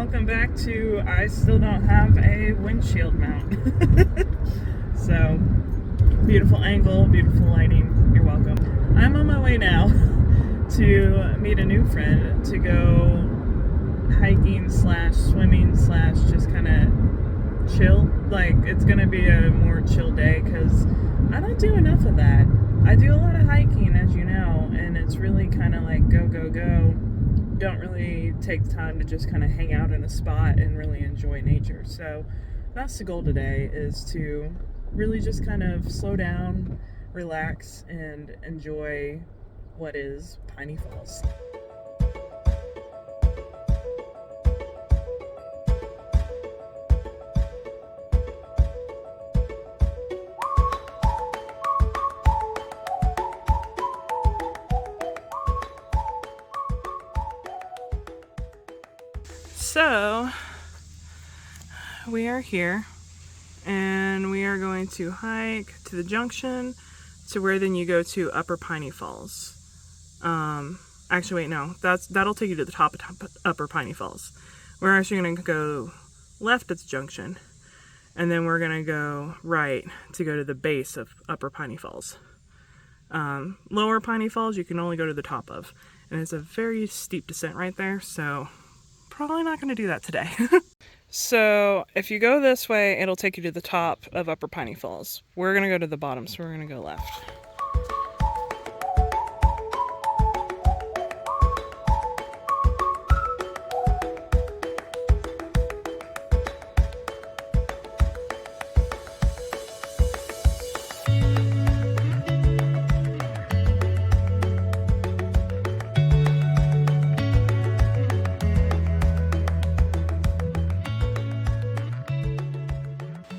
welcome back to I still don't have a windshield mount. So, beautiful angle, beautiful lighting, you're welcome. I'm on my way now to meet a new friend to go hiking slash swimming slash just kind of chill. Like, it's gonna be a more chill day because I don't do enough of that. I do a lot of hiking, as you know, and it's really kind of like go, go, go. Don't really take time to just kind of hang out in a spot and really enjoy nature. So that's the goal today, is to really just kind of slow down, relax, and enjoy what is Piney Falls. So, we are here, and we are going to hike to the junction to where then you go to Upper Piney Falls. Actually, wait, no, that'll take you to the top of Upper Piney Falls. We're actually going to go left at the junction, and then we're going to go right to go to the base of Upper Piney Falls. Lower Piney Falls, you can only go to the top of, and it's a very steep descent right there, so probably not going to do that today. So if you go this way, it'll take you to the top of Upper Piney Falls. We're going to go to the bottom, so we're going to go left.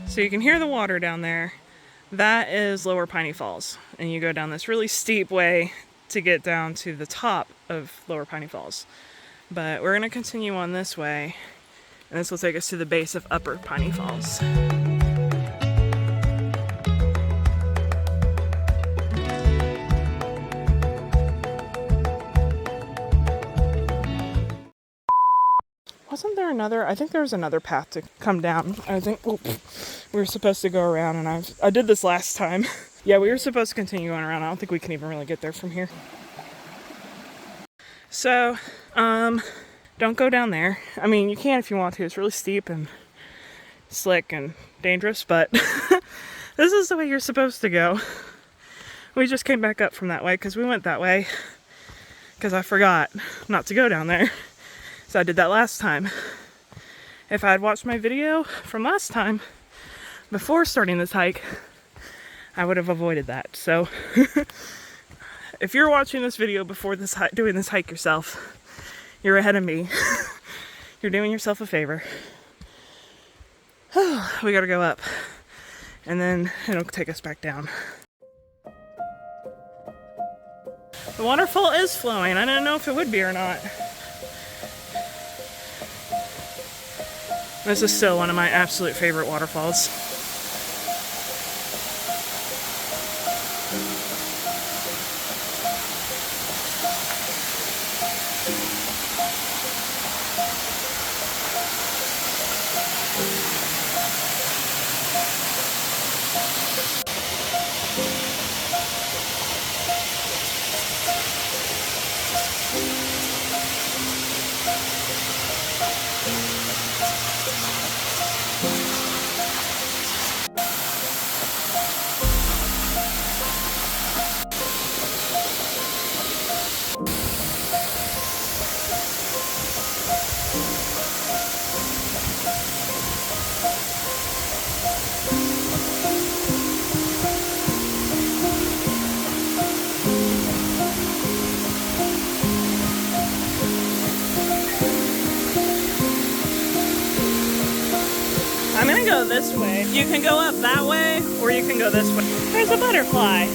So you can hear the water down there. That is Lower Piney Falls. And you go down this really steep way to get down to the top of Lower Piney Falls. But we're going to continue on this way, and this will take us to the base of Upper Piney Falls. Wasn't there another? I think there was another path to come down. I think we were supposed to go around, and I did this last time. Yeah, we were supposed to continue going around. I don't think we can even really get there from here. So, don't go down there. I mean, you can if you want to. It's really steep and slick and dangerous, but this is the way you're supposed to go. We just came back up from that way because we went that way because I forgot not to go down there. So I did that last time. If I had watched my video from last time before starting this hike, I would have avoided that. So if you're watching this video before this doing this hike yourself, you're ahead of me. You're doing yourself a favor. We gotta go up, and then it'll take us back down. The waterfall is flowing. I didn't know if it would be or not. This is still one of my absolute favorite waterfalls. I'm gonna go this way. You can go up that way, or you can go this way. There's a butterfly.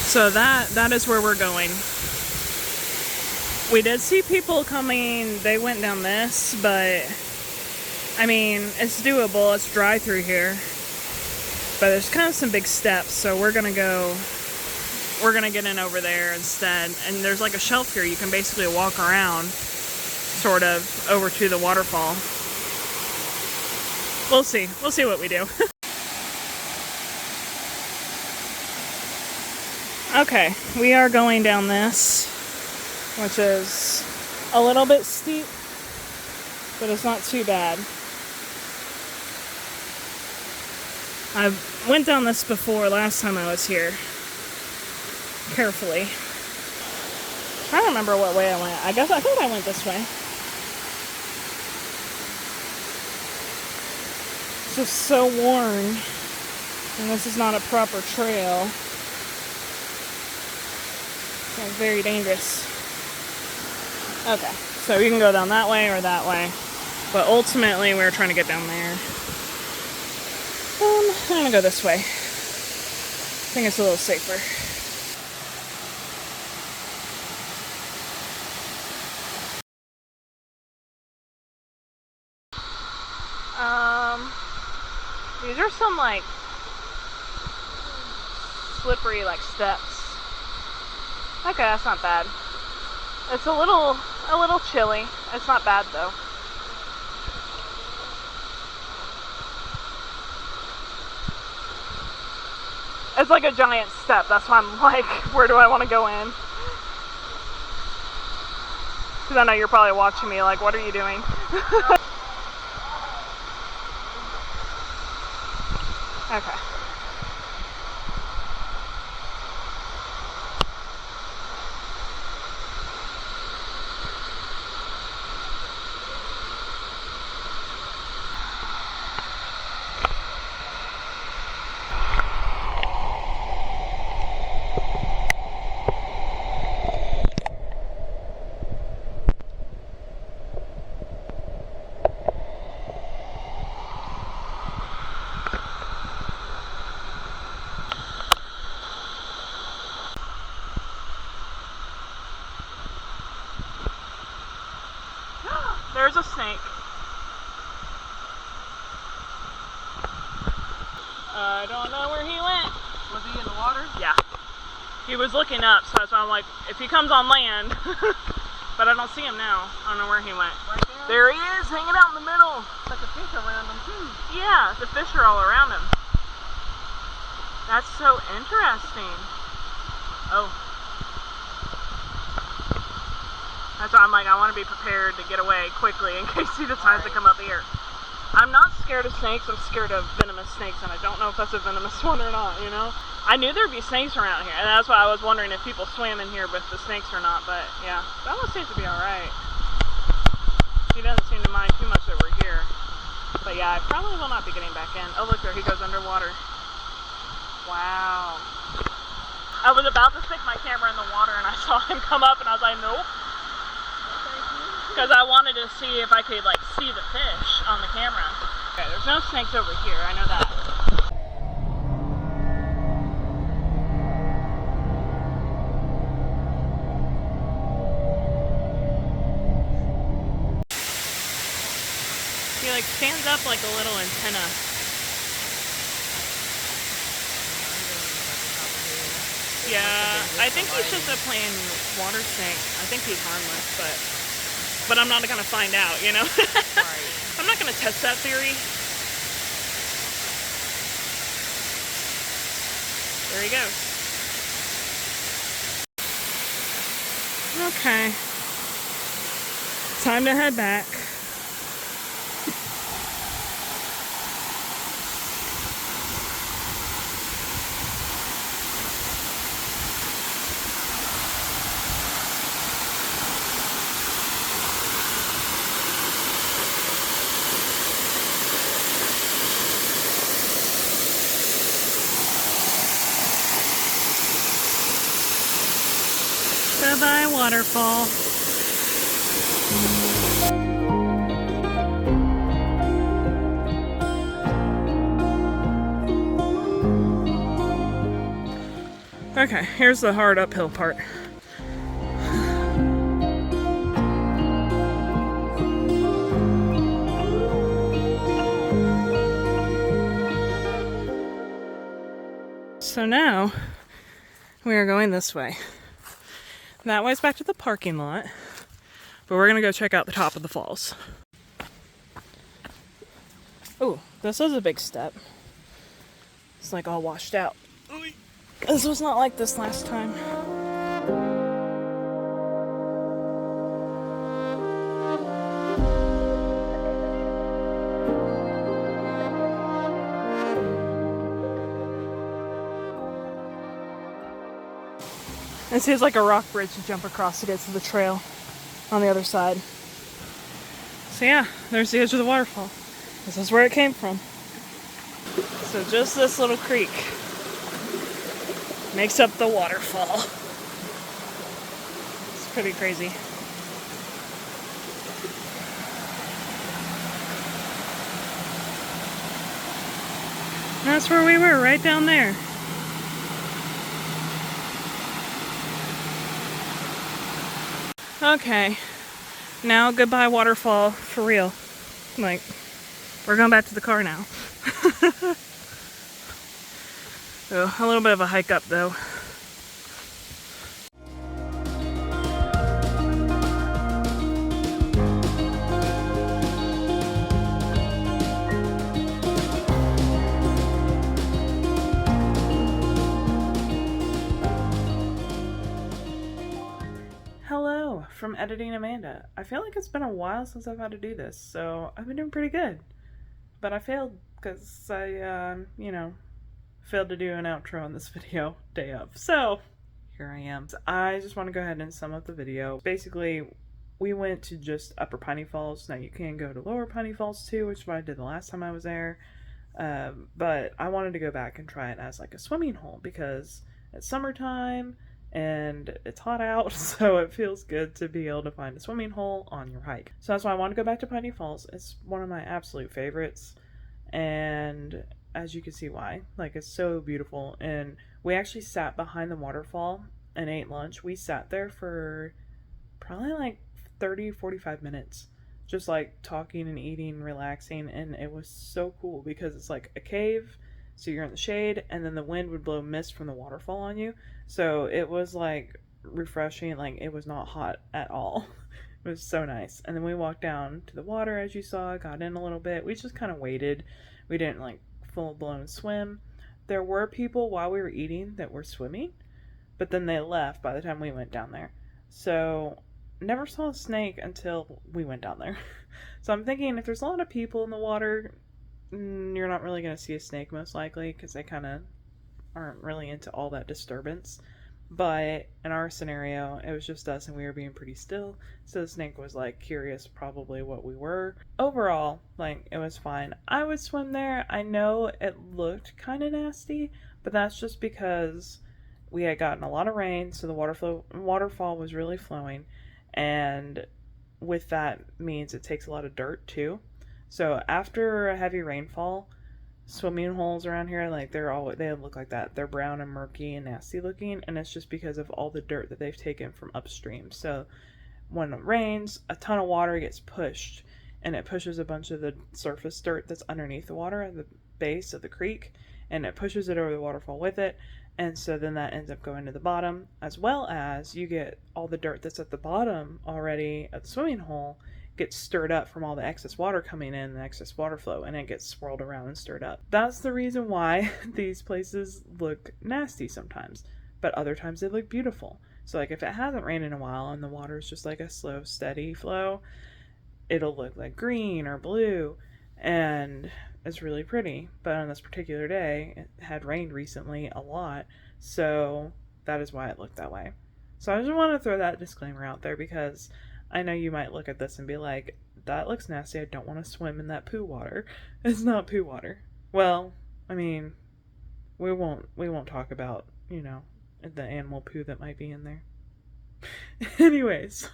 So that is where we're going. We did see people coming, they went down this, but I mean, it's doable, it's dry through here. But there's kind of some big steps, so we're gonna get in over there instead. And there's like a shelf here, you can basically walk around, sort of, over to the waterfall. We'll see what we do. Okay, we are going down this, which is a little bit steep, but it's not too bad. I went down this before last time I was here, carefully. I don't remember what way I went. I think I went this way. It's just so worn, and this is not a proper trail. It's very dangerous. Okay, so you can go down that way or that way, but ultimately we're trying to get down there. I'm gonna go this way. I think it's a little safer. These are some like slippery like steps. Okay, that's not bad. It's a little chilly. It's not bad though. It's like a giant step. That's why I'm like, where do I want to go in? Because I know you're probably watching me like, what are you doing? Okay. There's a snake. I don't know where he went. Was he in the water? Yeah. He was looking up, so that's why I'm like, if he comes on land. But I don't see him now. I don't know where he went. Right there? There he is, hanging out in the middle. Like a fish around him too. Yeah, the fish are all around him. That's so interesting. Oh. That's why I'm like, I want to be prepared to get away quickly in case he decides to come up here. I'm not scared of snakes, I'm scared of venomous snakes, and I don't know if that's a venomous one or not, you know? I knew there'd be snakes around here, and that's why I was wondering if people swam in here with the snakes or not, but yeah, that one seems to be alright. He doesn't seem to mind too much that we're here. But yeah, I probably will not be getting back in. Oh look, there he goes underwater. Wow. I was about to stick my camera in the water and I saw him come up and I was like, nope. Because I wanted to see if I could like see the fish on the camera. Okay, there's no snakes over here, I know that. He like stands up like a little antenna. Yeah, I think he's just a plain water snake. I think he's harmless, but I'm not gonna find out, you know? Right. I'm not gonna test that theory. There he goes. Okay. Time to head back. Bye-bye, waterfall. Okay, here's the hard uphill part. So now we are going this way. That way's back to the parking lot, but we're gonna go check out the top of the falls. Oh, this is a big step. It's like all washed out. This was not like this last time. It seems like a rock bridge to jump across to get to the trail on the other side. So yeah, there's the edge of the waterfall. This is where it came from. So just this little creek makes up the waterfall. It's pretty crazy. And that's where we were, right down there. Okay, now goodbye waterfall for real. Like, we're going back to the car now. So, a little bit of a hike up though. Hello from Editing Amanda. I feel like it's been a while since I've had to do this, so I've been doing pretty good. But I failed because I, failed to do an outro on this video day of. So here I am. So I just want to go ahead and sum up the video. Basically, we went to just Upper Piney Falls. Now you can go to Lower Piney Falls too, which is what I did the last time I was there. But I wanted to go back and try it as like a swimming hole because it's summertime and it's hot out, so it feels good to be able to find a swimming hole on your hike. So that's why I want to go back to Piney Falls. It's one of my absolute favorites, and as you can see why. Like, it's so beautiful. And we actually sat behind the waterfall and ate lunch. We sat there for probably like 30-45 minutes, just like talking and eating, relaxing, and it was so cool because it's like a cave, so you're in the shade, and then the wind would blow mist from the waterfall on you, so it was like refreshing. Like, it was not hot at all. It was so nice. And then we walked down to the water, as you saw, got in a little bit. We just kind of waited. We didn't like full-blown swim. There were people while we were eating that were swimming, but then they left by the time we went down there, so never saw a snake until we went down there. So I'm thinking if there's a lot of people in the water, you're not really going to see a snake most likely, because they kind of aren't really into all that disturbance. But in our scenario, it was just us and we were being pretty still, so the snake was like curious probably what we were. Overall, like, it was fine. I would swim there. I know it looked kind of nasty, but that's just because we had gotten a lot of rain, so the waterfall was really flowing, and with that means it takes a lot of dirt too. So after a heavy rainfall, swimming holes around here, like, they look like that. They're brown and murky and nasty looking, and it's just because of all the dirt that they've taken from upstream. So when it rains, a ton of water gets pushed, and it pushes a bunch of the surface dirt that's underneath the water at the base of the creek, and it pushes it over the waterfall with it. And so then that ends up going to the bottom, as well as you get all the dirt that's at the bottom already at the swimming hole gets stirred up from all the excess water coming in, the excess water flow, and it gets swirled around and stirred up. That's the reason why these places look nasty sometimes, but other times they look beautiful. So like if it hasn't rained in a while and the water is just like a slow, steady flow, it'll look like green or blue, and it's really pretty. But on this particular day, it had rained recently a lot, so that is why it looked that way. So I just want to throw that disclaimer out there, because I know you might look at this and be like, that looks nasty, I don't want to swim in that poo water. It's not poo water. Well, I mean, we won't talk about, the animal poo that might be in there. Anyways,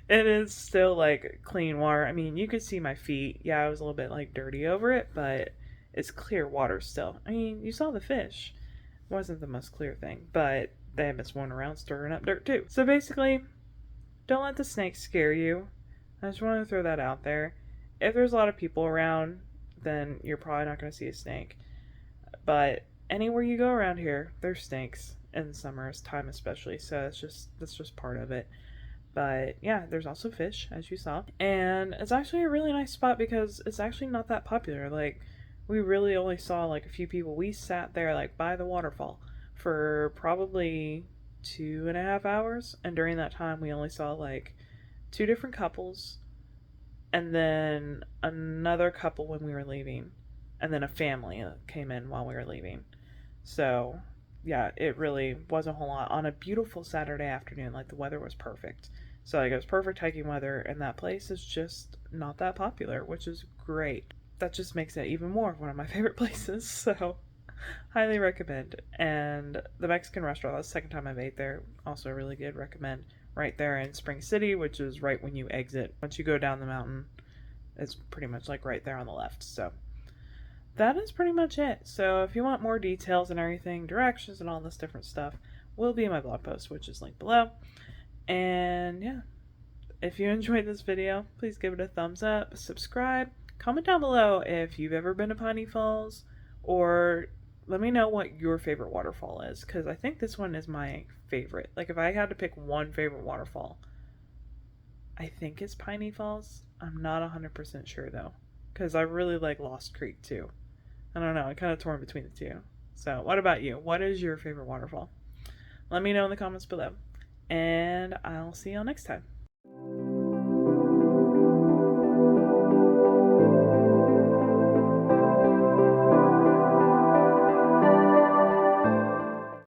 it is still like clean water. I mean, you could see my feet. Yeah, I was a little bit like dirty over it, but it's clear water still. I mean, you saw the fish. It wasn't the most clear thing, but they have been swimming around stirring up dirt too. So basically, don't let the snakes scare you. I just want to throw that out there. If there's a lot of people around, then you're probably not going to see a snake. But anywhere you go around here, there's snakes in summer time especially. So that's just part of it. But yeah, there's also fish, as you saw. And it's actually a really nice spot because it's actually not that popular. Like, we really only saw like a few people. We sat there like by the waterfall for probably 2.5 hours. And during that time, we only saw like 2 different couples and then another couple when we were leaving. And then a family that came in while we were leaving. So yeah, it really wasn't a whole lot on a beautiful Saturday afternoon. Like, the weather was perfect. So like, it was perfect hiking weather, and that place is just not that popular, which is great. That just makes it even more one of my favorite places. So highly recommend. And the Mexican restaurant, that's the second time I've ate there, also really good. Recommend. Right there in Spring City, which is right when you exit. Once you go down the mountain, it's pretty much like right there on the left. So that is pretty much it. So if you want more details and everything, directions and all this different stuff, will be in my blog post, which is linked below. And yeah, if you enjoyed this video, please give it a thumbs up, subscribe, comment down below if you've ever been to Piney Falls, or let me know what your favorite waterfall is, because I think this one is my favorite. Like, if I had to pick one favorite waterfall, I think it's Piney Falls. I'm not 100% sure though, because I really like Lost Creek too. I don't know, I'm kind of torn between the two. So what about you? What is your favorite waterfall? Let me know in the comments below. And I'll see y'all next time.